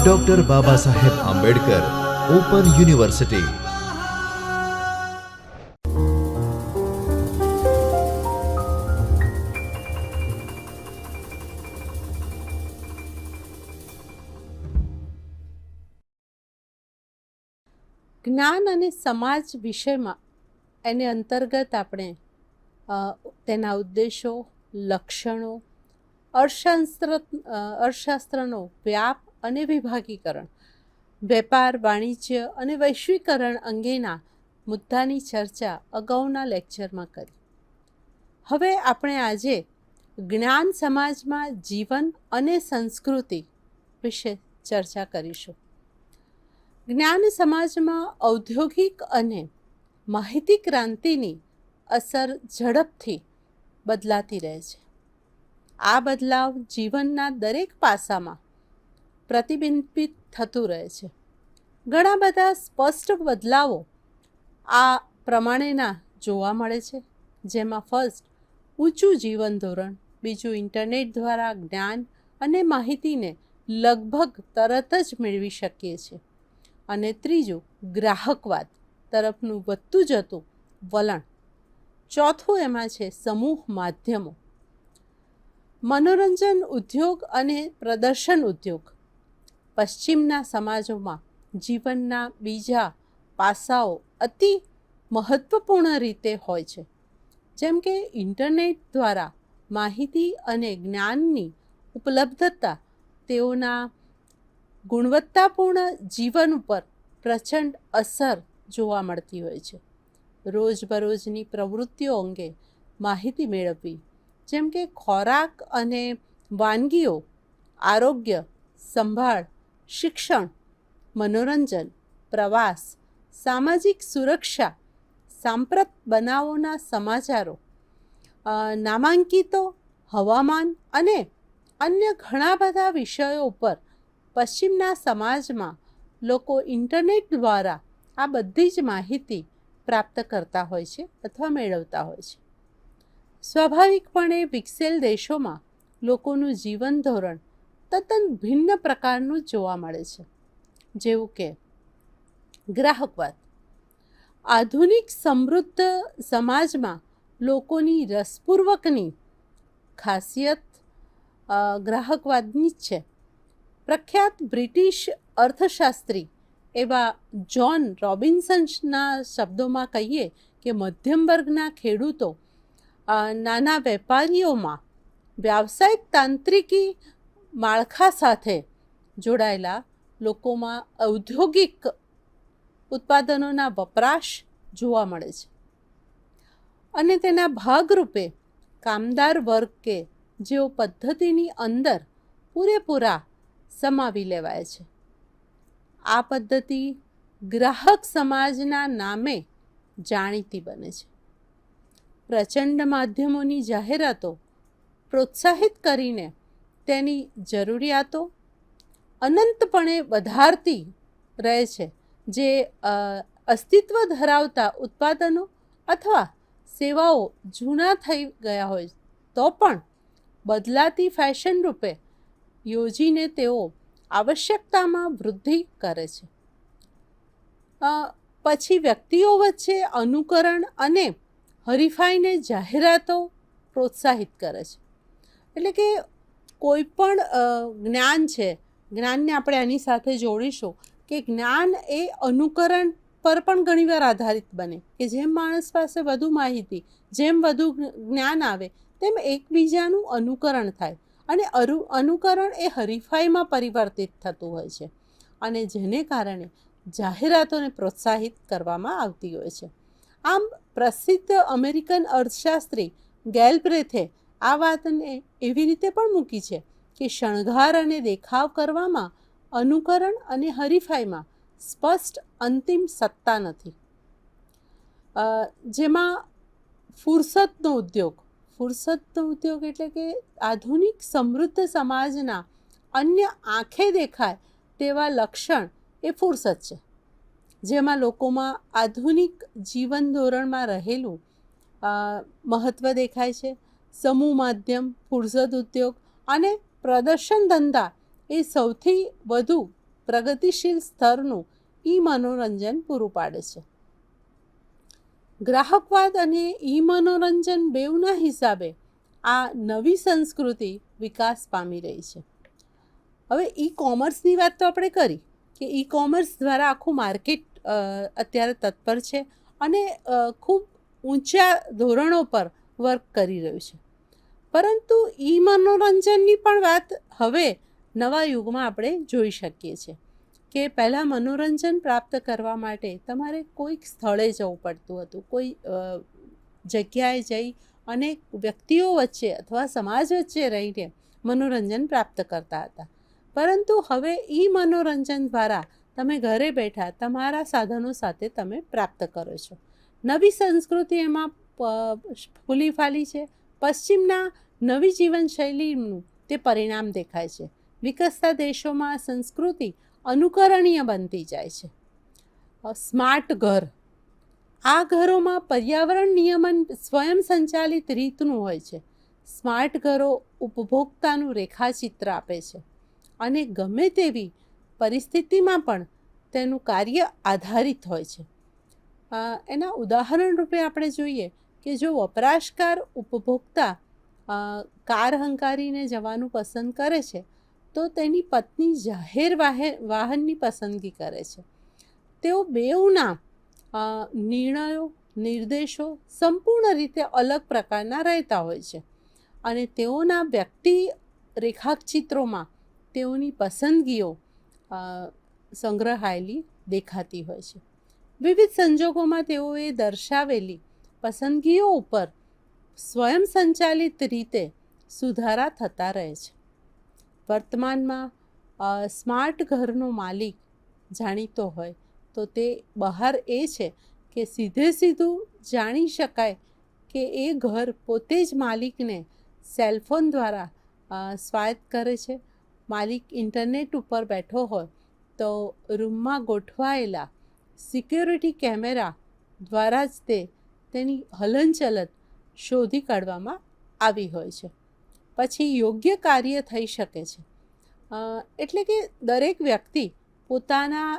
Doctor Baba Saheb Ambedkar open university. જ્ઞાન અને સમાજ વિષયમાં એને અંતર્ગત આપણે તેના ઉદ્દેશો, લક્ષણો, અર્થશાસ્ત્રનો વ્યાપ અને વિભાગીકરણ, વેપાર, વાણિજ્ય અને વૈશ્વિકરણ અંગેના મુદ્દાની ચર્ચા અગાઉના લેક્ચરમાં કરી. હવે આપણે આજે જ્ઞાન સમાજમાં જીવન અને સંસ્કૃતિ વિશે ચર્ચા કરીશું. જ્ઞાન સમાજમાં ઔદ્યોગિક અને માહિતી ક્રાંતિની અસર ઝડપથી બદલાતી રહે છે. આ બદલાવ જીવનના દરેક પાસામાં પ્રતિબિંબિત થતું રહે છે. ઘણા બધા સ્પષ્ટ બદલાવો આ પ્રમાણેના જોવા મળે છે, જેમાં ફર્સ્ટ ઊંચું જીવન ધોરણ, બીજું ઇન્ટરનેટ દ્વારા જ્ઞાન અને માહિતીને લગભગ તરત જ મેળવી શકીએ છીએ, અને ત્રીજું ગ્રાહકવાદ તરફનું વધતું જતું વલણ. ચોથું એમાં છે સમૂહ માધ્યમો. મનોરંજન ઉદ્યોગ અને પ્રદર્શન ઉદ્યોગ પશ્ચિમના સમાજોમાં જીવનના બીજા પાસાઓ અતિ મહત્વપૂર્ણ રીતે હોય છે, જેમ કે ઇન્ટરનેટ દ્વારા માહિતી અને જ્ઞાનની ઉપલબ્ધતા તેઓના ગુણવત્તાપૂર્ણ જીવન ઉપર પ્રચંડ અસર જોવા મળતી હોય છે. રોજબરોજની પ્રવૃત્તિઓ અંગે માહિતી મેળવવી, જેમ કે ખોરાક અને વાનગીઓ, આરોગ્ય સંભાળ, શિક્ષણ, મનોરંજન, પ્રવાસ, સામાજિક સુરક્ષા, સાંપ્રત બનાવોના સમાચારો, નામાંકિતો, હવામાન અને અન્ય ઘણા બધા વિષયો ઉપર પશ્ચિમના સમાજમાં લોકો ઇન્ટરનેટ દ્વારા આ બધી જ માહિતી પ્રાપ્ત કરતા હોય છે અથવા મેળવતા હોય છે. સ્વાભાવિકપણે વિકસેલ દેશોમાં લોકોનું જીવન ધોરણ તદ્દન ભિન્ન પ્રકારનું જોવા મળે છે, જેવું કે ગ્રાહકવાદ. આધુનિક સમૃદ્ધ સમાજમાં લોકોની રસપૂર્વકની ખાસિયત ગ્રાહકવાદની જ છે. પ્રખ્યાત બ્રિટિશ અર્થશાસ્ત્રી એવા જ્હોન રોબિન્સનના શબ્દોમાં કહીએ કે મધ્યમ વર્ગના ખેડૂતો નાના વેપારીઓમાં વ્યાવસાયિક તાંત્રિકી માળખા સાથે જોડાયેલા લોકોમાં ઔદ્યોગિક ઉત્પાદનોના વપરાશ જોવા મળે છે, અને તેના ભાગરૂપે કામદાર વર્ગ કે જેઓ પદ્ધતિની અંદર પૂરેપૂરા સમાવી લેવાય છે. આ પદ્ધતિ ગ્રાહક સમાજના નામે જાણીતી બને છે. પ્રચંડ માધ્યમોની જાહેરાતો પ્રોત્સાહિત કરીને તેની જરૂરિયાતો અનંતપણે વધારતી રહે છે, જે અસ્તિત્વ ધરાવતા ઉત્પાદનો અથવા સેવાઓ જૂના થઈ ગયા હોય તો પણ બદલાતી ફેશન રૂપે યોજીને તેઓ આવશ્યકતામાં વૃદ્ધિ કરે છે. પછી વ્યક્તિઓ વચ્ચે અનુકરણ અને હરીફાઈને જાહેરાતો પ્રોત્સાહિત કરે છે. એટલે કે કોઈ પણ જ્ઞાન છે, જ્ઞાનને આપણે આની સાથે જોડીશું કે જ્ઞાન એ અનુકરણ પર પણ ઘણીવાર આધારિત બને, કે જેમ માણસ પાસે વધુ માહિતી, જેમ વધુ જ્ઞાન આવે તેમ એકબીજાનું અનુકરણ થાય, અને અનુકરણ એ હરીફાઈમાં પરિવર્તિત થતું હોય છે, અને જેને કારણે જાહેરાતોને પ્રોત્સાહિત કરવામાં આવતી હોય છે. આમ પ્રસિદ્ધ અમેરિકન અર્થશાસ્ત્રી ગેલબ્રેથે આ વાતને એવી રીતે પણ મૂકી છે કે શણગાર અને દેખાવ કરવામાં અનુકરણ અને હરીફાઈમાં સ્પષ્ટ અંતિમ સત્તા નથી. જેમાં ફુરસદનો ઉદ્યોગ એટલે કે આધુનિક સમૃદ્ધ સમાજના અન્ય આંખે દેખાય તેવા લક્ષણ એ ફુરસદ છે, જેમાં લોકોમાં આધુનિક જીવન ધોરણમાં રહેલું મહત્ત્વ દેખાય છે. સમૂહ માધ્યમ, ફુરસદ ઉદ્યોગ અને પ્રદર્શન ધંધા એ સૌથી વધુ પ્રગતિશીલ સ્તરનું ઈ મનોરંજન પૂરું પાડે છે. ગ્રાહકવાદ અને ઈ મનોરંજન બેઉના હિસાબે આ નવી સંસ્કૃતિ વિકાસ પામી રહી છે. હવે ઈ કોમર્સની વાત તો આપણે કરી કે ઈ કોમર્સ દ્વારા આખું માર્કેટ અત્યારે તત્પર છે અને ખૂબ ઊંચા ધોરણો પર વર્ક કરી રહ્યું છે. પરંતુ ઈ મનોરંજનની પણ વાત હવે નવા યુગમાં આપણે જોઈ શકીએ છીએ કે પહેલાં મનોરંજન પ્રાપ્ત કરવા માટે તમારે કોઈક સ્થળે જવું પડતું હતું, કોઈ જગ્યાએ જઈ અને વ્યક્તિઓ વચ્ચે અથવા સમાજ વચ્ચે રહીને મનોરંજન પ્રાપ્ત કરતા હતા. પરંતુ હવે ઈ મનોરંજન દ્વારા તમે ઘરે બેઠા તમારા સાધનો સાથે તમે પ્રાપ્ત કરો છો. નવી સંસ્કૃતિ એમાં ફૂલી ફાલી છે. પશ્ચિમના નવી જીવનશૈલીનું તે પરિણામ દેખાય છે. વિકસતા દેશોમાં સંસ્કૃતિ અનુકરણીય બનતી જાય છે. સ્માર્ટ ઘર, આ ઘરોમાં પર્યાવરણ નિયમન સ્વયં સંચાલિત રીતનું હોય છે. સ્માર્ટ ઘરો ઉપભોક્તાનું રેખાચિત્ર આપે છે અને ગમે તેવી પરિસ્થિતિમાં પણ તેનું કાર્ય આધારિત હોય છે. એના ઉદાહરણ રૂપે આપણે જોઈએ કે જો વપરાશકાર ઉપભોક્તા કાર હંકારીને જવાનું પસંદ કરે છે તો તેની પત્ની જાહેર વાહનની પસંદગી કરે છે. તેઓ બેઉના નિર્ણયો, નિર્દેશો સંપૂર્ણ રીતે અલગ પ્રકારના રહેતા હોય છે અને તેઓના વ્યક્તિ રેખાચિત્રોમાં તેઓની પસંદગીઓ સંગ્રહાયેલી દેખાતી હોય છે. વિવિધ સંજોગોમાં તેઓએ દર્શાવેલી પસંદગીઓ ઉપર સ્વયં સંચાલિત રીતે સુધારા થતા રહે છે. વર્તમાનમાં સ્માર્ટ ઘરનો માલિક જાણીતો હોય તો તે બહાર એ છે કે સીધું જાણી શકાય કે એ ઘર પોતે જ માલિકને સેલફોન દ્વારા સ્વાયત્ત કરે છે. માલિક ઇન્ટરનેટ ઉપર બેઠો હોય તો રૂમમાં ગોઠવાયેલા સિક્યોરિટી કેમેરા દ્વારા જ તેની હલનચલન શોધી કાઢવામાં આવી હોય છે. પછી યોગ્ય કાર્ય થઈ શકે છે. એટલે કે દરેક વ્યક્તિ પોતાના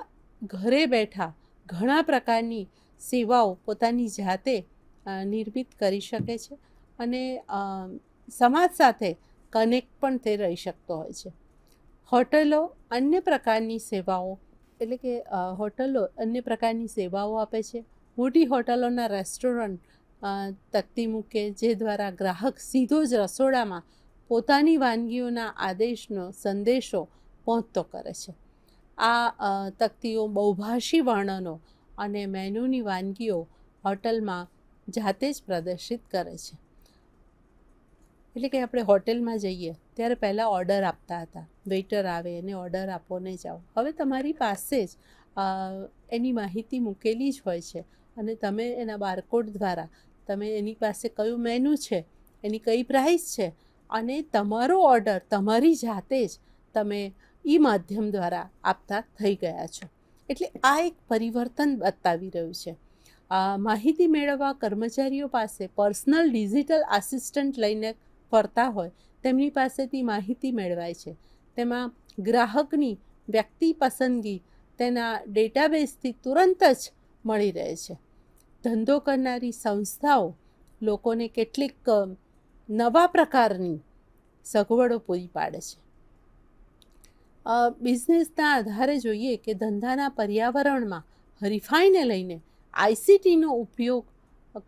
ઘરે બેઠા ઘણા પ્રકારની સેવાઓ પોતાની જાતે નિર્મિત કરી શકે છે અને સમાજ સાથે કનેક્ટ પણ તે રહી શકતો હોય છે. હોટલો અન્ય પ્રકારની સેવાઓ એટલે કે હોટલો અન્ય પ્રકારની સેવાઓ આપે છે. મોટી હોટલોના રેસ્ટોરન્ટ તકતી મૂકે જે દ્વારા ગ્રાહક સીધો જ રસોડામાં પોતાની વાનગીઓના આદેશનો સંદેશો પહોંચતો કરે છે. આ તકતીઓ બહુભાષી વર્ણનો અને મેન્યુની વાનગીઓ હોટલમાં જાતે જ પ્રદર્શિત કરે છે. એટલે કે આપણે હોટેલમાં જઈએ ત્યારે પહેલાં ઓર્ડર આપતા હતા, વેઇટર આવે અને ઓર્ડર આપો ને જાઓ. હવે તમારી પાસે જ એની માહિતી મૂકેલી જ હોય છે અને તમે એના બારકોડ દ્વારા તમે એની પાસે કયું મેનુ છે, એની કઈ પ્રાઇસ છે અને તમારો ઓર્ડર તમારી જાતે જ તમે ઈ માધ્યમ દ્વારા આપતા થઈ ગયા છો. એટલે આ એક પરિવર્તન બતાવી રહ્યું છે. માહિતી મેળવવા કર્મચારીઓ પાસે પર્સનલ ડિજિટલ આસિસ્ટન્ટ લઈને ફરતા હોય તેમની પાસેથી માહિતી મેળવાય છે. તેમાં ગ્રાહકની વ્યક્તિ પસંદગી તેના ડેટાબેઝથી તુરંત જ મળી રહે છે. ધંધો કરનારી સંસ્થાઓ લોકોને કેટલીક નવા પ્રકારની સગવડો પૂરી પાડે છે. બિઝનેસના આધારે જોઈએ કે ધંધાના પર્યાવરણમાં હરીફાઈને લઈને આઈસીટીનો ઉપયોગ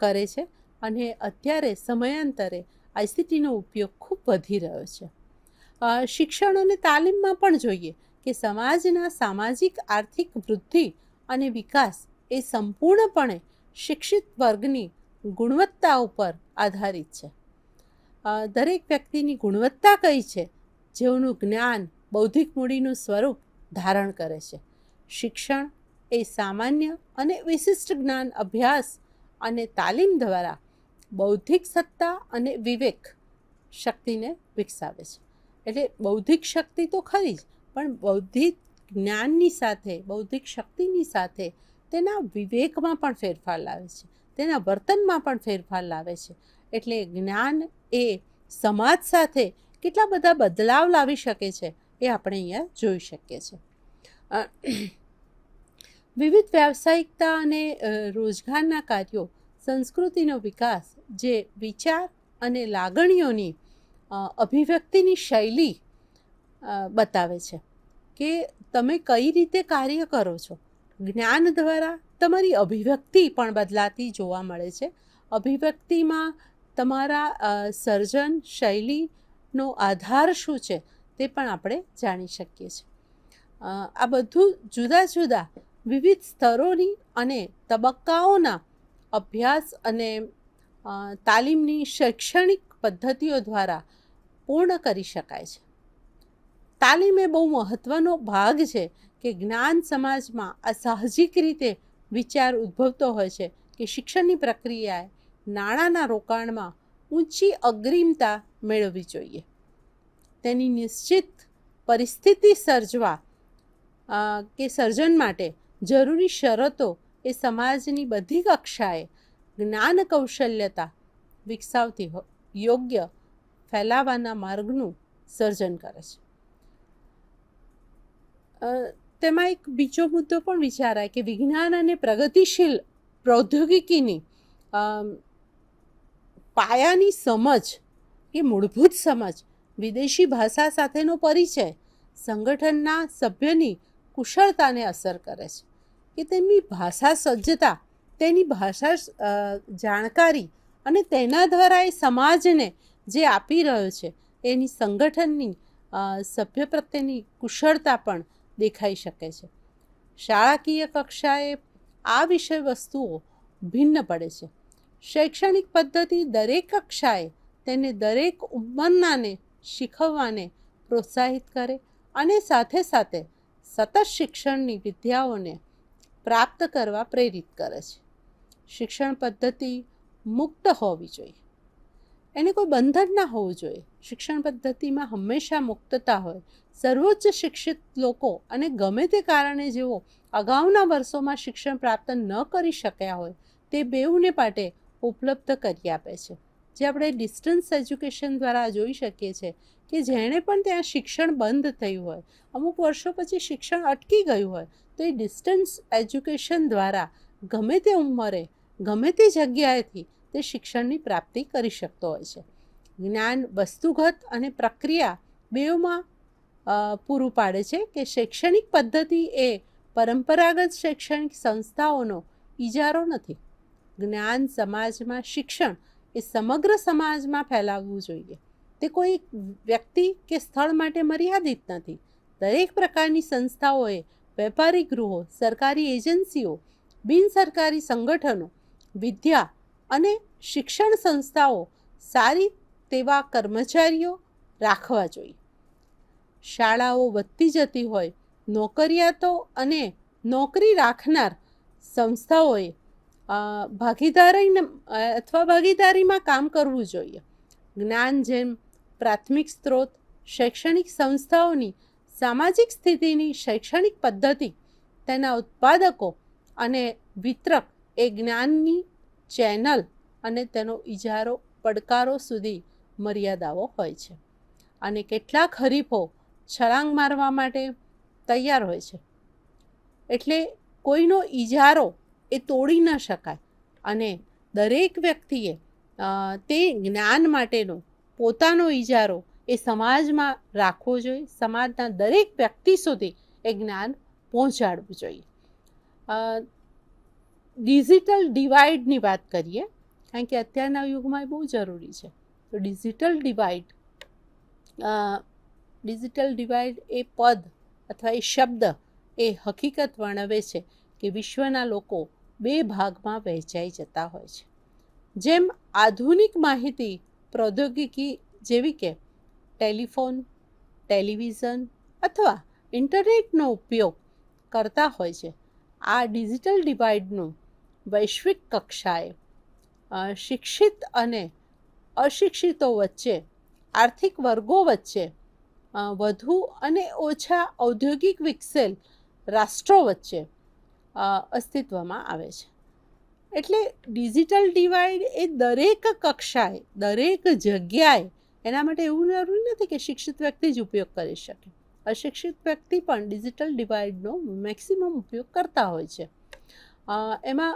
કરે છે અને અત્યારે સમયાંતરે આઈસીટીનો ઉપયોગ ખૂબ વધી રહ્યો છે. શિક્ષણ અને તાલીમમાં પણ જોઈએ કે સમાજના સામાજિક આર્થિક વૃદ્ધિ અને વિકાસ એ સંપૂર્ણપણે શિક્ષિત વર્ગની ગુણવત્તા ઉપર આધારિત છે. દરેક વ્યક્તિની ગુણવત્તા કઈ છે? જેઓનું જ્ઞાન બૌદ્ધિક મૂડીનું સ્વરૂપ ધારણ કરે છે. શિક્ષણ એ સામાન્ય અને વિશિષ્ટ જ્ઞાન અભ્યાસ અને તાલીમ દ્વારા બૌદ્ધિક સત્તા અને વિવેક શક્તિને વિકસાવે છે. એટલે બૌદ્ધિક શક્તિ તો ખરી જ, પણ બૌદ્ધિક જ્ઞાનની સાથે બૌદ્ધિક શક્તિની સાથે તેના વિવેકમાં પણ ફેરફાર લાવે છે, તેના વર્તનમાં પણ ફેરફાર લાવે છે. એટલે જ્ઞાન એ સમાજ સાથે કેટલા બધા બદલાવ લાવી શકે છે એ આપણે અહીંયા જોઈ શકીએ છીએ. અ, વિવિધ વ્યાવસાયિકતા અને રોજગારના કાર્યો સંસ્કૃતિનો વિકાસ જે વિચાર અને લાગણીઓની અભિવ્યક્તિની શૈલી બતાવે છે કે તમે કઈ રીતે કાર્ય કરો છો. જ્ઞાન દ્વારા તમારી અભિવ્યક્તિ પણ બદલાતી જોવા મળે છે. અભિવ્યક્તિમાં તમારા સર્જન શૈલીનો આધાર શું છે તે પણ આપણે જાણી શકીએ છીએ. આ બધું જુદા જુદા વિવિધ સ્તરોની અને તબક્કાઓના અભ્યાસ અને તાલીમની શૈક્ષણિક પદ્ધતિઓ દ્વારા પૂર્ણ કરી શકાય છે. તાલીમ એ બહુ મહત્ત્વનો ભાગ છે કે જ્ઞાન સમાજમાં આ સાહજિક રીતે વિચાર ઉદ્ભવતો હોય છે કે શિક્ષણની પ્રક્રિયાએ નાણાંના રોકાણમાં ઊંચી અગ્રિમતા મેળવવી જોઈએ. તેની નિશ્ચિત પરિસ્થિતિ સર્જવા કે સર્જન માટે જરૂરી શરતો એ સમાજની બધી કક્ષાએ જ્ઞાન કૌશલ્યતા વિકસાવતી યોગ્ય ફેલાવાના માર્ગનું સર્જન કરે છે. તેમાં એક બીજો મુદ્દો પણ વિચારાય કે વિજ્ઞાન અને પ્રગતિશીલ પ્રૌદ્યોગિકીની પાયાની સમજ એ મૂળભૂત સમજ, વિદેશી ભાષા સાથેનો પરિચય સંગઠનના સભ્યની કુશળતાને અસર કરે છે કે તેમની ભાષા સજ્જતા, તેની ભાષા જાણકારી અને તેના દ્વારા એ સમાજને જે આપી રહ્યો છે એની સંગઠનની સભ્ય પ્રત્યેની કુશળતા પણ દેખાઈ શકે છે. શાળાકીય કક્ષાએ આ વિષય વસ્તુઓ ભિન્ન પડે છે. શૈક્ષણિક પદ્ધતિ દરેક કક્ષાએ તેને દરેક ઉંમરનાને શીખવવાને પ્રોત્સાહિત કરે અને સાથે સાથે સતત શિક્ષણની વિદ્યાઓને પ્રાપ્ત કરવા પ્રેરિત કરે છે. શિક્ષણ પદ્ધતિ મુક્ત હોવી જોઈએ, એને કોઈ બંધન ના હોવું જોઈએ. શિક્ષણ પદ્ધતિમાં હંમેશા મુક્તતા હોય. સર્વોચ્ચ શિક્ષિત લોકો અને ગમે તે કારણે જેઓ અગાઉના વર્ષોમાં શિક્ષણ પ્રાપ્ત ન કરી શક્યા હોય તે બેઉને માટે ઉપલબ્ધ કરી આપે છે. જે આપણે ડિસ્ટન્સ એજ્યુકેશન દ્વારા જોઈ શકીએ છીએ કે જેણે પણ ત્યાં શિક્ષણ બંધ થયું હોય, અમુક વર્ષો પછી શિક્ષણ અટકી ગયું હોય, તો એ ડિસ્ટન્સ એજ્યુકેશન દ્વારા ગમે તે ઉંમરે ગમે તે જગ્યાએથી તે શિક્ષણની પ્રાપ્તિ કરી શકતો હોય છે. જ્ઞાન વસ્તુગત અને પ્રક્રિયા બેઉમાં પૂરું પાડે છે કે શૈક્ષણિક પદ્ધતિ એ પરંપરાગત શૈક્ષણિક સંસ્થાઓનો ઇજારો નથી. જ્ઞાન સમાજમાં શિક્ષણ એ સમગ્ર સમાજમાં ફેલાવવું જોઈએ. તે કોઈ વ્યક્તિ કે સ્થળ માટે મર્યાદિત નથી. દરેક પ્રકારની સંસ્થાઓએ, વેપારી ગૃહો, સરકારી એજન્સીઓ, બિનસરકારી સંગઠનો, વિદ્યા અને શિક્ષણ સંસ્થાઓ સારી તેવા કર્મચારીઓ રાખવા જોઈએ. શાળાઓ વધતી જતી હોય, નોકરિયાતો અને નોકરી રાખનાર સંસ્થાઓએ ભાગીદારીમાં કામ કરવું જોઈએ. જ્ઞાન જેમ પ્રાથમિક સ્ત્રોત, શૈક્ષણિક સંસ્થાઓની સામાજિક સ્થિતિની શૈક્ષણિક પદ્ધતિ, તેના ઉત્પાદકો અને વિતરક એ જ્ઞાનની ચેનલ અને તેનો ઇજારો પડકારો સુધી મર્યાદાઓ હોય છે. અને કેટલાક હરીફો છલાંગ મારવા માટે તૈયાર હોય છે. એટલે કોઈનો ઇજારો એ તોડી ન શકાય અને દરેક વ્યક્તિએ તે જ્ઞાન માટેનો પોતાનો ઇજારો એ સમાજમાં રાખવો જોઈએ. સમાજના દરેક વ્યક્તિ સુધી એ જ્ઞાન પહોંચાડવું જોઈએ. ડિજિટલ ડિવાઇડની વાત કરીએ, કારણ કે અત્યારના યુગમાં એ બહુ જરૂરી છે. તો ડિજિટલ ડિવાઇડ એ પદ અથવા એ શબ્દ એ હકીકત વર્ણવે છે કે વિશ્વના લોકો બે ભાગમાં વહેંચાઈ જતા હોય છે. જેમ આધુનિક માહિતી પ્રૌદ્યોગિકી જેવી કે ટેલિફોન, ટેલિવિઝન અથવા ઇન્ટરનેટનો ઉપયોગ કરતા હોય છે, આ ડિજિટલ ડિવાઇડનું વૈશ્વિક કક્ષાએ શિક્ષિત અને અશિક્ષિતો વચ્ચે, આર્થિક વર્ગો વચ્ચે, વધુ અને ઓછા ઔદ્યોગિક વિકસેલ રાષ્ટ્રો વચ્ચે અસ્તિત્વમાં આવે છે. એટલે ડિજિટલ ડિવાઇડ એ દરેક કક્ષાએ, દરેક જગ્યાએ, એના માટે એવું જરૂરી નથી કે શિક્ષિત વ્યક્તિ જ ઉપયોગ કરી શકે. અશિક્ષિત વ્યક્તિ પણ ડિજિટલ ડિવાઇડનો મેક્સિમમ ઉપયોગ કરતા હોય છે. એમાં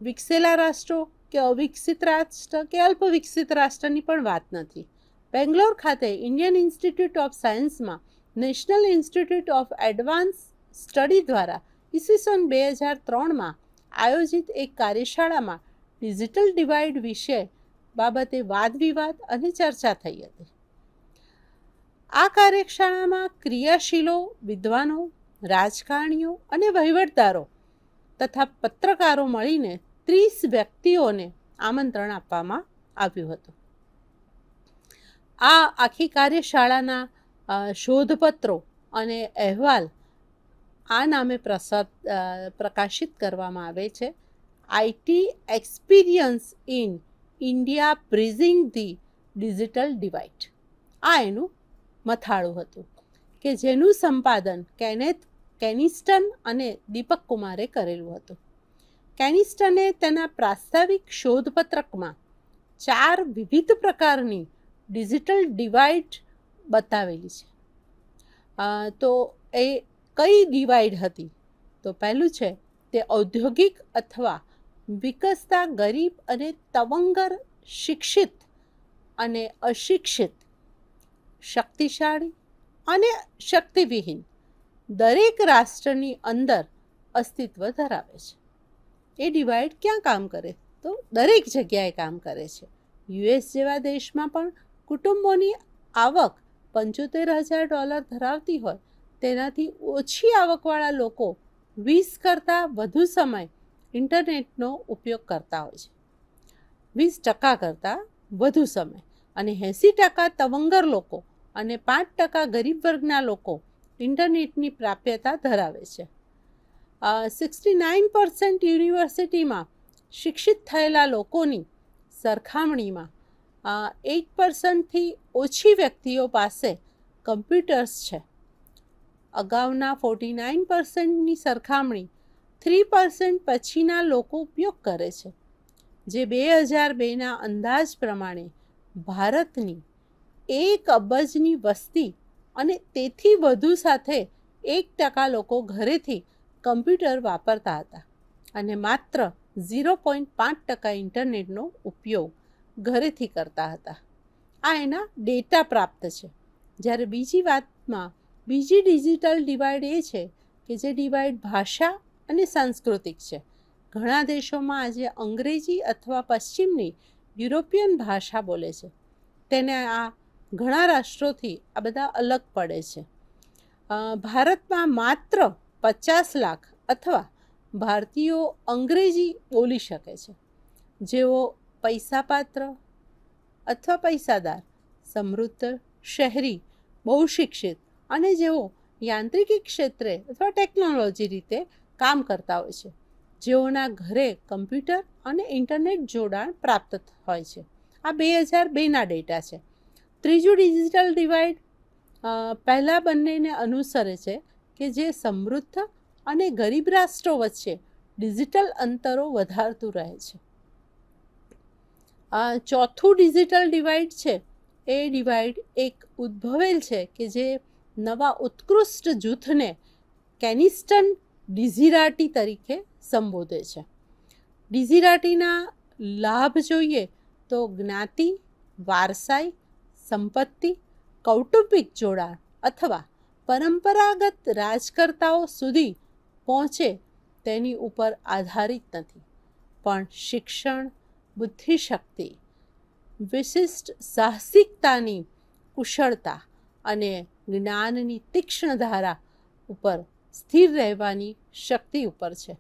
વિકસેલા રાષ્ટ્રો કે અવિકસિત રાષ્ટ્ર કે અલ્પ વિકસિત રાષ્ટ્રની પણ વાત નથી. બેંગ્લોર ખાતે ઇન્ડિયન ઇન્સ્ટિટ્યૂટ ઓફ સાયન્સમાં national institute of advance study દ્વારા ઈસવીસન 2003માં આયોજિત એક કાર્યશાળામાં ડિજિટલ ડિવાઇડ વિશે બાબતે વાદ વિવાદ અને ચર્ચા થઈ હતી. આ કાર્યશાળામાં ક્રિયાશીલો વિદ્વાનો, રાજકારણીઓ અને વહીવટદારો તથા પત્રકારો મળીને 30 વ્યક્તિઓને આમંત્રણ આપવામાં આવ્યું હતું. આ આખી કાર્યશાળાના શોધપત્રો અને અહેવાલ આ નામે પ્રકાશિત કરવામાં આવે છે. IT experience in India bridging the digital divide. આ એનું મથાળું હતું કે જેનું સંપાદન કેનિસ્ટન અને દીપક કુમારે કરેલું હતું. કેનિસ્ટને તેના પ્રાસ્તાવિક શોધપત્રકમાં 4 વિવિધ પ્રકારની ડિજિટલ ડિવાઇડ બતાવેલી છે. તો એ કઈ ડિવાઇડ હતી? તો પહેલું છે તે ઔદ્યોગિક અથવા વિકસતા ગરીબ અને તવંગર, શિક્ષિત અને અશિક્ષિત, શક્તિશાળી અને શક્તિવિહીન દરેક રાષ્ટ્રની અંદર અસ્તિત્વ ધરાવે છે. એ ડિવાઇડ ક્યાં કામ કરે? તો દરેક જગ્યાએ કામ કરે છે. US જેવા દેશમાં પણ કુટુંબોની આવક $75,000 ધરાવતી હોય તેનાથી ઓછી આવકવાળા લોકો 20 કરતાં વધુ સમય ઇન્ટરનેટનો ઉપયોગ કરતા હોય છે. 20% કરતાં વધુ સમય. અને 80% તવંગર લોકો અને 5% ગરીબ વર્ગના લોકો ઇન્ટરનેટની પ્રાપ્યતા ધરાવે છે. 69% યુનિવર્સિટીમાં શિક્ષિત થયેલા લોકોની સરખામણીમાં 8%થી ઓછી વ્યક્તિઓ પાસે કમ્પ્યુટર્સ છે. અગાઉના 49%ની સરખામણી 3% પછીના લોકો ઉપયોગ કરે છે, જે 2002ના અંદાજ પ્રમાણે ભારતની 1 અબજની વસ્તી અને તેથી વધુ સાથે 1% લોકો ઘરેથી કમ્પ્યુટર વાપરતા હતા અને માત્ર 0.5% ઇન્ટરનેટનો ઉપયોગ ઘરેથી કરતા હતા. આ એના ડેટા પ્રાપ્ત છે. જ્યારે બીજી ડિજિટલ ડિવાઇડ એ છે કે જે ડિવાઇડ ભાષા અને સાંસ્કૃતિક છે. ઘણા દેશોમાં આજે અંગ્રેજી અથવા પશ્ચિમની યુરોપિયન ભાષા બોલે છે. તેને આ ઘણા રાષ્ટ્રોથી આ બધા અલગ પડે છે. ભારતમાં માત્ર 50 લાખ અથવા ભારતીયો અંગ્રેજી બોલી શકે છે, જેઓ પૈસાપાત્ર અથવા પૈસાદાર, સમૃદ્ધ, શહેરી, બહુ શિક્ષિત અને જેઓ યાંત્રિકી ક્ષેત્રે અથવા ટેકનોલોજી રીતે કામ કરતા હોય છે, જેઓના ઘરે કમ્પ્યુટર અને ઇન્ટરનેટ જોડાણ પ્રાપ્ત હોય છે. આ 2002ના ડેટા છે. ત્રીજું ડિજિટલ ડિવાઇડ પહેલાં બંનેને અનુસરે છે કે જે સમૃદ્ધ અને ગરીબ રાષ્ટ્રો વચ્ચે ડિજિટલ અંતરો વધારતું રહે છે. ચોથું ડિજિટલ ડિવાઇડ છે એ ડિવાઇડ એક ઉદ્ભવેલ છે કે જે નવા ઉત્કૃષ્ટ જૂથને કેનિસ્ટન ડિઝિરાટી તરીકે સંબોધે છે. ડિઝિરાટીના લાભ જોઈએ તો જ્ઞાતિ, વારસાઈ, સંપત્તિ, કૌટુંબિક જોડાણ અથવા પરંપરાગત રાજકર્તાઓ સુધી પહોંચે તેની ઉપર આધારિત નથી, પણ શિક્ષણ, બુદ્ધિશક્તિ, વિશિષ્ટ સાહસિકતાની કુશળતા અને જ્ઞાનની તીક્ષ્ણ ધારા ઉપર સ્થિર રહેવાની શક્તિ ઉપર છે.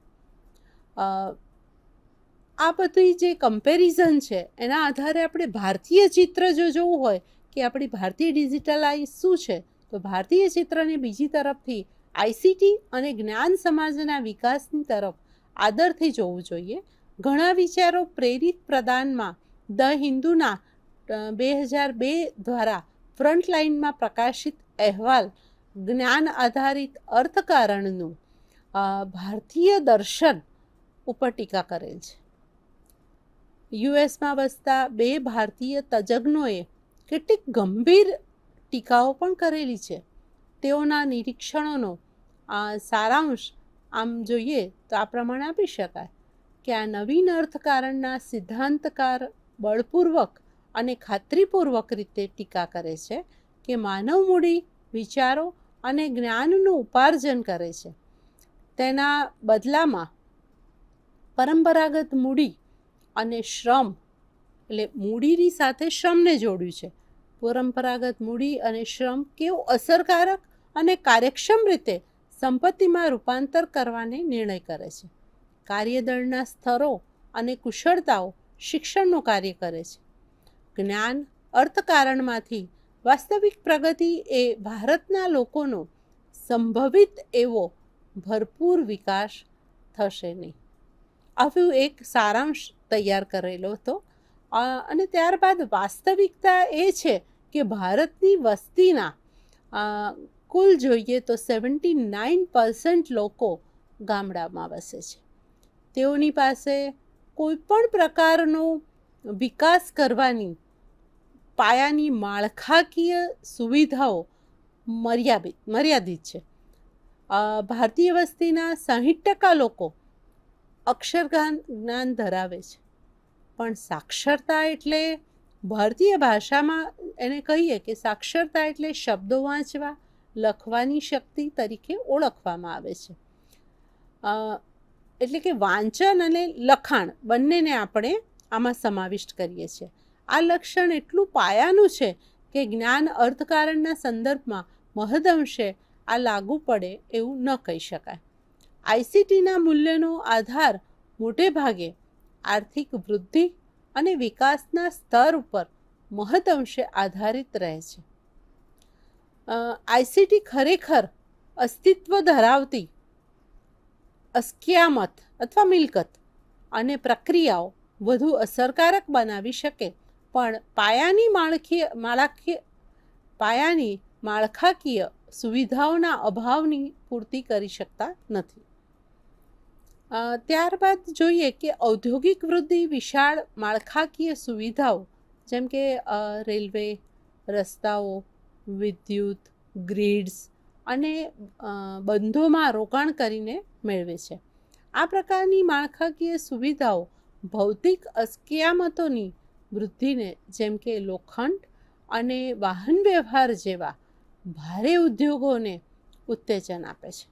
આ બધી જે કમ્પેરિઝન છે એના આધારે આપણે ભારતીય ચિત્ર જો જોવું હોય કે આપણી ભારતીય ડિજિટલાઇઝ શું છે, તો ભારતીય ચિત્રને બીજી તરફથી ICT અને જ્ઞાન સમાજના વિકાસની તરફ આદરથી જોવું જોઈએ. ઘણા વિચારો પ્રેરિત પ્રદાનમાં ધ હિન્દુના 2002 દ્વારા ફ્રન્ટલાઇનમાં પ્રકાશિત અહેવાલ જ્ઞાન આધારિત અર્થકારણનું ભારતીય દર્શન ઉપર ટીકા કરેલ છે. યુએસમાં વસતા 2 ભારતીય તજજ્ઞોએ કેટલીક ગંભીર ટીકાઓ પણ કરેલી છે. તેઓના નિરીક્ષણોનો સારાંશ આમ જોઈએ તો આ પ્રમાણે આપી શકાય કે આ નવીન અર્થકારણના સિદ્ધાંતકાર બળપૂર્વક અને ખાતરીપૂર્વક રીતે ટીકા કરે છે કે માનવ મૂડી વિચારો અને જ્ઞાનનું ઉપાર્જન કરે છે. તેના બદલામાં પરંપરાગત મૂડી અને શ્રમ, એટલે મૂડીની સાથે શ્રમને જોડ્યું છે. પરંપરાગત મૂડી અને શ્રમ કેવું અસરકારક અને કાર્યક્ષમ રીતે સંપત્તિમાં રૂપાંતર કરવાને નિર્ણય કરે છે. કાર્યદળના સ્તરો અને કુશળતાઓ શિક્ષણનું કાર્ય કરે છે. જ્ઞાન અર્થકારણમાંથી વાસ્તવિક પ્રગતિ એ ભારતના લોકોનો સંભવિત એવો ભરપૂર વિકાસ થશે નહીં. આવું એક સારાંશ તૈયાર કરેલો હતો. અને ત્યારબાદ વાસ્તવિકતા એ છે કે ભારતની વસ્તીના કુલ જોઈએ તો 79% લોકો ગામડામાં વસે છે. તેઓની પાસે કોઈ પણ પ્રકારનો વિકાસ કરવાની પાયાની માળખાકીય સુવિધાઓ મર્યાદિત છે. ભારતીય વસ્તીના 60% લોકો જ્ઞાન ધરાવે છે, પણ સાક્ષરતા એટલે ભારતીય ભાષામાં એને કહીએ કે સાક્ષરતા એટલે શબ્દો વાંચવા લખવાની શક્તિ તરીકે ઓળખવામાં આવે છે. એટલે કે વાંચન અને લખાણ બંનેને આપણે આમાં સમાવિષ્ટ કરીએ છીએ. આ લક્ષણ એટલું પાયાનું છે કે જ્ઞાન અર્થકારણના સંદર્ભમાં મહદઅંશે આ લાગુ પડે એવું ન કહી શકાય. આઈસીટીના મૂલ્યનો આધાર મોટે ભાગે આર્થિક વૃદ્ધિ અને વિકાસના સ્તર ઉપર મહદઅંશે આધારિત રહે છે. આઈસીટી ખરેખર અસ્તિત્વ ધરાવતી અસ્કયામત અથવા મિલકત અને પ્રક્રિયાઓ વધુ અસરકારક બનાવી શકે, પણ પાયાની માળખાકીય સુવિધાઓના અભાવની પૂર્તિ કરી શકતા નથી. ત્યારબાદ જોઈએ કે ઔદ્યોગિક વૃદ્ધિ વિશાળ માળખાકીય સુવિધાઓ જેમ કે રેલવે, રસ્તાઓ, વિદ્યુત, ગ્રીડ્સ અને બંધોમાં રોકાણ કરીને મેળવે છે. આ પ્રકારની માળખાકીય સુવિધાઓ ભૌતિક અસ્કયામતોની વૃદ્ધિને જેમ કે લોખંડ અને વાહન વ્યવહાર જેવા ભારે ઉદ્યોગોને ઉત્તેજન આપે છે.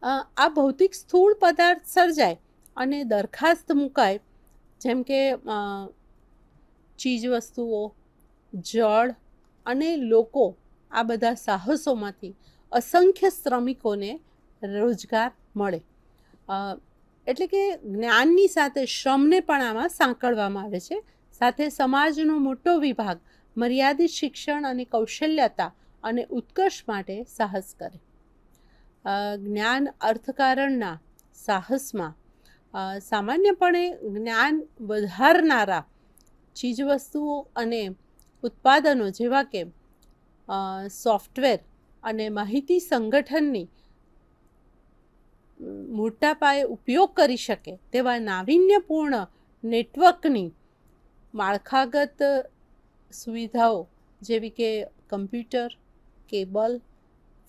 આ ભૌતિક સ્થૂળ પદાર્થ સર્જાય અને દરખાસ્ત મુકાય, જેમ કે ચીજવસ્તુઓ, જળ અને લોકો, આ બધા સાહસોમાંથી અસંખ્ય શ્રમિકોને રોજગાર મળે. એટલે કે જ્ઞાનની સાથે શ્રમને પણ આમાં સાંકળવામાં આવે છે. સાથે સમાજનો મોટો વિભાગ મર્યાદિત શિક્ષણ અને કૌશલ્યતા અને ઉત્કર્ષ માટે સાહસ કરે. જ્ઞાન અર્થકારણના સાહસમાં સામાન્યપણે જ્ઞાન વધારનારા ચીજવસ્તુઓ અને ઉત્પાદનો જેવા કે સોફ્ટવેર અને માહિતી સંગઠનની મોટા પાયે ઉપયોગ કરી શકે તેવા નાવીન્યપૂર્ણ નેટવર્કની માળખાગત સુવિધાઓ જેવી કે કમ્પ્યુટર, કેબલ,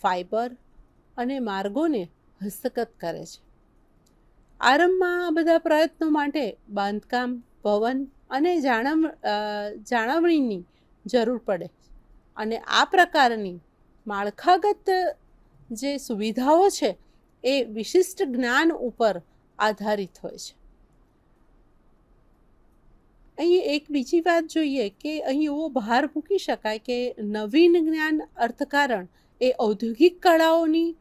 ફાઇબર અને માર્ગોને હસ્તગત કરે છે. આરંભમાં આ બધા પ્રયત્નો માટે બાંધકામ, ભવન અને જાળવણીની જરૂર પડે અને આ પ્રકારની માળખાગત જે સુવિધાઓ છે એ વિશિષ્ટ જ્ઞાન ઉપર આધારિત હોય છે. અહીં એક બીજી વાત જોઈએ કે અહીં એવો ભાર મૂકી શકાય કે નવીન જ્ઞાન અર્થકારણ એ ઔદ્યોગિક કળાઓની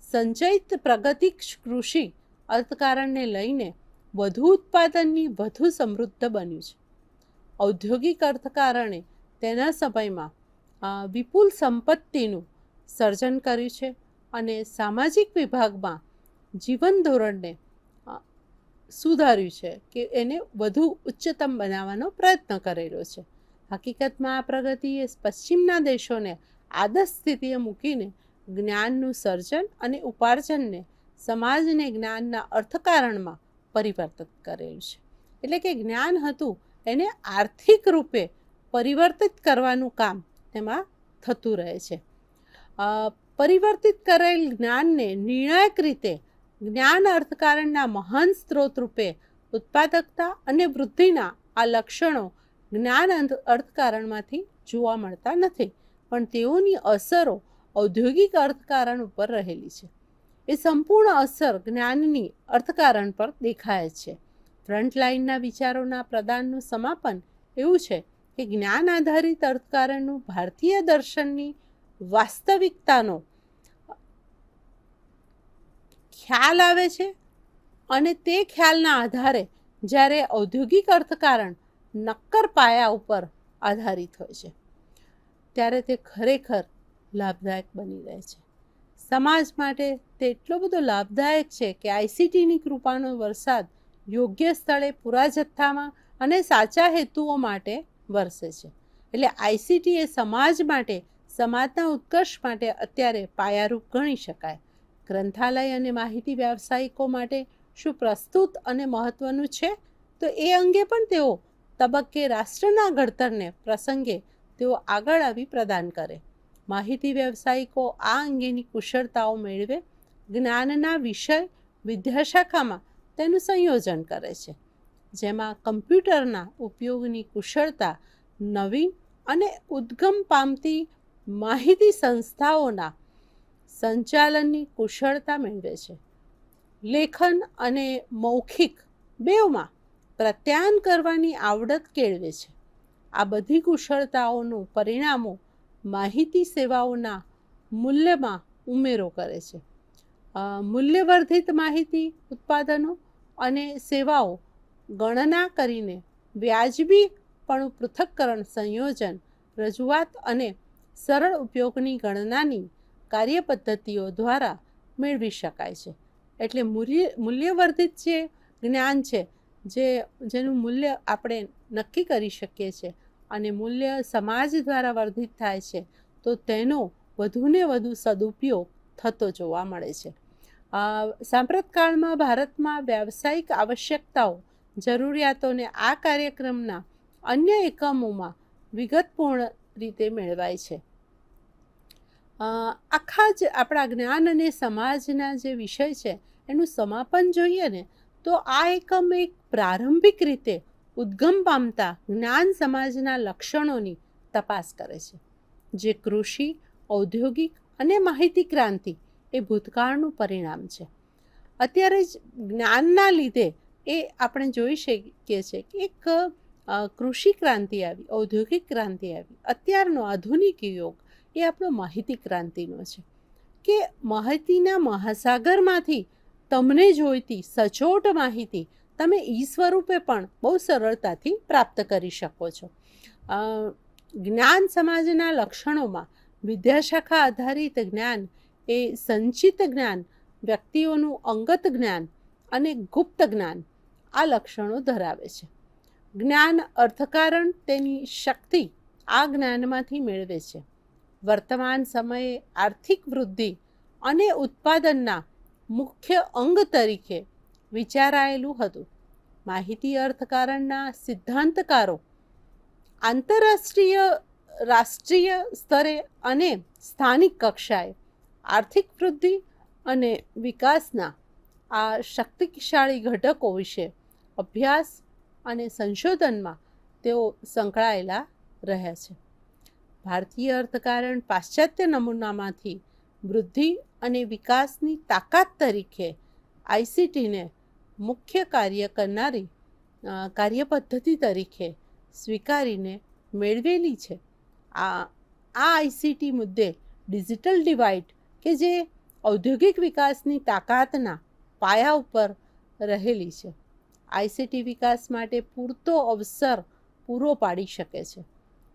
સંચયિત પ્રગતિ કૃષિ અર્થકારણને લઈને વધુ ઉત્પાદનની વધુ સમૃદ્ધ બન્યું છે. ઔદ્યોગિક અર્થકારણે તેના સમયમાં વિપુલ સંપત્તિનું સર્જન કર્યું છે અને સામાજિક વિભાગમાં જીવન ધોરણને સુધાર્યું છે કે એને વધુ ઉચ્ચતમ બનાવવાનો પ્રયત્ન કરેલો છે. હકીકતમાં આ પ્રગતિએ પશ્ચિમના દેશોને આદર્શ સ્થિતિએ મૂકીને જ્ઞાનનું સર્જન અને ઉપાર્જનને સમાજને જ્ઞાનના અર્થકારણમાં પરિવર્તિત કરેલું છે. એટલે કે જ્ઞાન હતું એને આર્થિક રૂપે પરિવર્તિત કરવાનું કામ તેમાં થતું રહે છે. પરિવર્તિત કરેલ જ્ઞાનને નિર્ણાયક રીતે જ્ઞાન અર્થકારણના મહાન સ્ત્રોત રૂપે ઉત્પાદકતા અને વૃદ્ધિના આ લક્ષણો જ્ઞાન અર્થકારણમાંથી જોવા મળતા નથી, પણ તેઓની અસરો ઔદ્યોગિક અર્થકારણ ઉપર રહેલી છે. એ સંપૂર્ણ અસર જ્ઞાનની અર્થકારણ પર દેખાય છે. ફ્રન્ટલાઇનના વિચારોના પ્રદાનનું સમાપન એવું છે કે જ્ઞાન આધારિત અર્થકારણનું ભારતીય દર્શનની વાસ્તવિકતાનો ખ્યાલ આવે છે, અને તે ખ્યાલના આધારે જ્યારે ઔદ્યોગિક અર્થકારણ નક્કર પાયા ઉપર આધારિત હોય છે ત્યારે તે ખરેખર લાભદાયક બની રહે છે. સમાજ માટે તે એટલો બધો લાભદાયક છે કે આઈસીટીની કૃપાનો વરસાદ યોગ્ય સ્થળે પૂરા જથ્થામાં અને સાચા હેતુઓ માટે વરસે છે. એટલે આઈસીટી એ સમાજ માટે, સમાજના ઉત્કર્ષ માટે અત્યારે પાયારૂપ ગણી શકાય. ગ્રંથાલય અને માહિતી વ્યાવસાયિકો માટે શું પ્રસ્તુત અને મહત્ત્વનું છે, તો એ અંગે પણ તેઓ તબક્કે રાષ્ટ્રના ઘડતરને પ્રસંગે તેઓ આગળ આવી પ્રદાન કરે. માહિતી વ્યવસાયિકો આ અંગેની કુશળતાઓ મેળવે, જ્ઞાનના વિષય વિદ્યાશાખામાં તેનું સંયોજન કરે છે, જેમાં કમ્પ્યુટરના ઉપયોગની કુશળતા નવીન અને ઉદ્ગમ પામતી માહિતી સંસ્થાઓના સંચાલનની કુશળતા મેળવે છે. લેખન અને મૌખિક બેઉમાં પ્રત્યાયન કરવાની આવડત કેળવે છે. આ બધી કુશળતાઓનું પરિણામો માહિતી સેવાઓના મૂલ્યમાં ઉમેરો કરે છે. મૂલ્યવર્ધિત માહિતી ઉત્પાદનો અને સેવાઓ ગણના કરીને વ્યાજબીપણું પૃથક્કરણ સંયોજન રજૂઆત અને સરળ ઉપયોગની ગણનાની કાર્યપદ્ધતિઓ દ્વારા મેળવી શકાય છે. એટલે મૂલ્યવર્ધિત જે જ્ઞાન છે, જેનું મૂલ્ય આપણે નક્કી કરી શકીએ છીએ અને મૂલ્ય સમાજ દ્વારા વર્ધિત થાય છે, તો તેનો વધુને વધુ સદુપયોગ થતો જોવા મળે છે. સાંપ્રતકાળમાં ભારતમાં વ્યાવસાયિક આવશ્યકતાઓ, જરૂરિયાતોને આ કાર્યક્રમના અન્ય એકમોમાં વિગતપૂર્ણ રીતે મેળવાય છે. આખા જ આપણા જ્ઞાન અને સમાજના જે વિષય છે એનું સમાપન જોઈએ ને, તો આ એકમ એક પ્રારંભિક રીતે ઉદ્ગમ પામતા જ્ઞાન સમાજના લક્ષણોની તપાસ કરે છે, જે કૃષિ, ઔદ્યોગિક અને માહિતી ક્રાંતિ એ ભૂતકાળનું પરિણામ છે. અત્યારે જ જ્ઞાનના લીધે એ આપણે જોઈ શકીએ છીએ કે એક કૃષિ ક્રાંતિ આવી, ઔદ્યોગિક ક્રાંતિ આવી. અત્યારનો આધુનિક યુગ એ આપણો માહિતી ક્રાંતિનો છે, કે માહિતીના મહાસાગરમાંથી તમને જોઈતી સચોટ માહિતી તમે ઈ સ્વરૂપે પણ બહુ સરળતાથી પ્રાપ્ત કરી શકો છો. જ્ઞાન સમાજના લક્ષણોમાં વિદ્યાશાખા આધારિત જ્ઞાન એ સંચિત જ્ઞાન, વ્યક્તિઓનું અંગત જ્ઞાન અને ગુપ્ત જ્ઞાન આ લક્ષણો ધરાવે છે. જ્ઞાન અર્થકારણ તેની શક્તિ આ જ્ઞાનમાંથી મેળવે છે. વર્તમાન સમયે આર્થિક વૃદ્ધિ અને ઉત્પાદનના મુખ્ય અંગ તરીકે વિચારાયેલું હતું. માહિતી અર્થકારણના સિદ્ધાંતકારો આંતરરાષ્ટ્રીય, રાષ્ટ્રીય સ્તરે અને સ્થાનિક કક્ષાએ આર્થિક વૃદ્ધિ અને વિકાસના આ શક્તિશાળી ઘટકો વિશે અભ્યાસ અને સંશોધનમાં તેઓ સંકળાયેલા રહ્યા છે. ભારતીય અર્થકારણ પાશ્ચાત્ય નમૂનામાંથી વૃદ્ધિ અને વિકાસની તાકાત તરીકે આઈસીટીને મુખ્ય કાર્ય કરનારી કાર્યપદ્ધતિ તરીકે સ્વીકારીને મેળવેલી છે. આ આઈસીટી મુદ્દે ડિજિટલ ડિવાઇડ કે જે ઔદ્યોગિક વિકાસની તાકાતના પાયા ઉપર રહેલી છે, આઈસીટી વિકાસ માટે પૂરતો અવસર પૂરો પાડી શકે છે.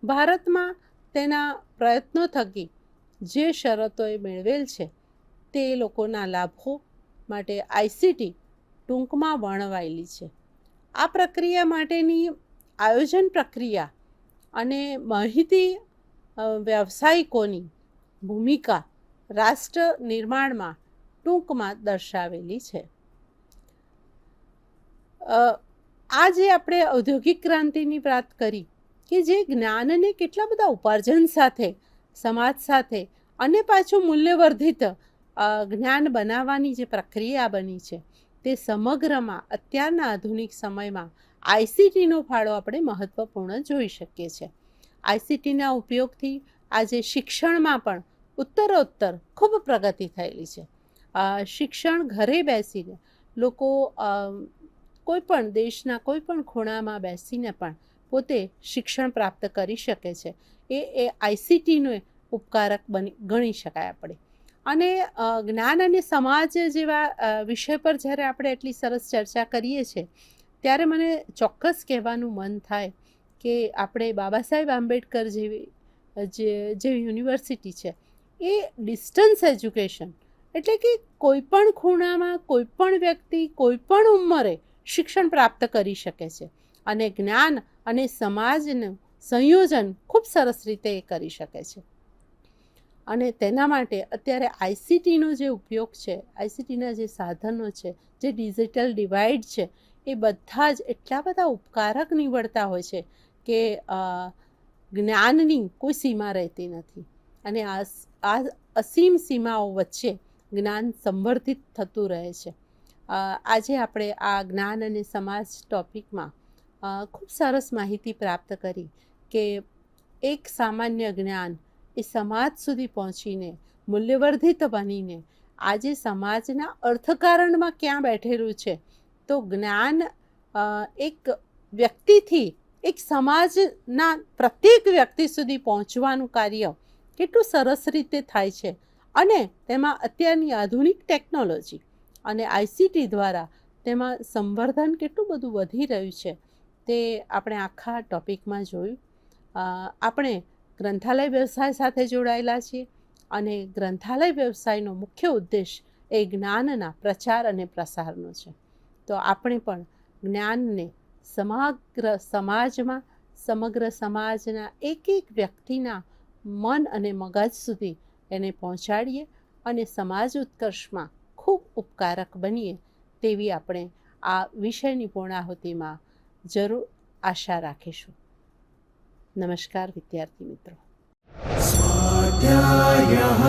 ભારતમાં તેના પ્રયત્નો થકી જે શરતોએ મેળવેલ છે તે લોકોના લાભો માટે આઈસીટી ટૂંકમાં વર્ણવાયેલી છે. આ પ્રક્રિયા માટેની આયોજન પ્રક્રિયા અને માહિતી વ્યવસાયિકોની ભૂમિકા રાષ્ટ્ર નિર્માણમાં ટૂંકમાં દર્શાવેલી છે. આ જે આપણે ઔદ્યોગિક ક્રાંતિની વાત કરી, કે જે જ્ઞાનને કેટલા બધા ઉપાર્જન સાથે, સમાજ સાથે અને પાછું મૂલ્યવર્ધિત જ્ઞાન બનાવવાની જે પ્રક્રિયા બની છે તે સમગ્રમાં અત્યારના આધુનિક સમયમાં આઈસીટીનો ફાળો આપણે મહત્ત્વપૂર્ણ જોઈ શકીએ છીએ. આઈસીટીના ઉપયોગથી આજે શિક્ષણમાં પણ ઉત્તરોત્તર ખૂબ પ્રગતિ થયેલી છે. શિક્ષણ ઘરે બેસીને લોકો કોઈ પણ દેશના કોઈ પણ ખૂણામાં બેસીને પણ પોતે શિક્ષણ પ્રાપ્ત કરી શકે છે. એ આઈસીટીનો ઉપકારક ગણી શકાય આપણે. અને જ્ઞાન અને સમાજ જેવા વિષય પર જ્યારે આપણે એટલી સરસ ચર્ચા કરીએ છીએ ત્યારે મને ચોક્કસ કહેવાનું મન થાય કે આપણે બાબા સાહેબ આંબેડકર જે યુનિવર્સિટી છે એ ડિસ્ટન્સ એજ્યુકેશન એટલે કે કોઈપણ ખૂણામાં કોઈપણ વ્યક્તિ કોઈપણ ઉંમરે શિક્ષણ પ્રાપ્ત કરી શકે છે અને જ્ઞાન અને સમાજનું સંયોજન ખૂબ સરસ રીતે એ કરી શકે છે. અને તેના માટે અત્યારે આઈસીટીનો જે ઉપયોગ છે, આઈસીટીના જે સાધનો છે, જે ડિજિટલ ડિવાઇડ છે, એ બધા જ એટલા બધા ઉપકારક નીવડતા હોય છે કે જ્ઞાનની કોઈ સીમા રહેતી નથી. અને આ અસીમ સીમાઓ વચ્ચે જ્ઞાન સંવર્ધિત થતું રહે છે. આજે આપણે આ જ્ઞાન અને સમાજ ટૉપિકમાં ખૂબ સરસ માહિતી પ્રાપ્ત કરી કે એક સામાન્ય જ્ઞાન એ સમાજ સુધી પહોંચીને મૂલ્યવર્ધિત બનીને આજે સમાજના અર્થકારણમાં ક્યાં બેઠેલું છે. તો જ્ઞાન એક વ્યક્તિથી એક સમાજના પ્રત્યેક વ્યક્તિ સુધી પહોંચવાનું કાર્ય કેટલું સરસ રીતે થાય છે અને તેમાં અત્યારની આધુનિક ટેકનોલોજી અને આઈસીટી દ્વારા તેમાં સંવર્ધન કેટલું બધું વધી રહ્યું છે તે આપણે આખા ટૉપિકમાં જોયું. આપણે ગ્રંથાલય વ્યવસાય સાથે જોડાયેલા છીએ અને ગ્રંથાલય વ્યવસાયનો મુખ્ય ઉદ્દેશ એ જ્ઞાનના પ્રચાર અને પ્રસારનો છે. તો આપણે પણ જ્ઞાનને સમગ્ર સમાજમાં સમગ્ર સમાજના એક એક વ્યક્તિના મન અને મગજ સુધી એને પહોંચાડીએ અને સમાજ ઉત્કર્ષમાં ખૂબ ઉપકારક બનીએ તેવી આપણે આ વિષયની પૂર્ણાહુતિમાં જરૂર આશા રાખીશું. નમસ્કાર વિદ્યાર્થી મિત્રો. સ્વાધ્યાયઃ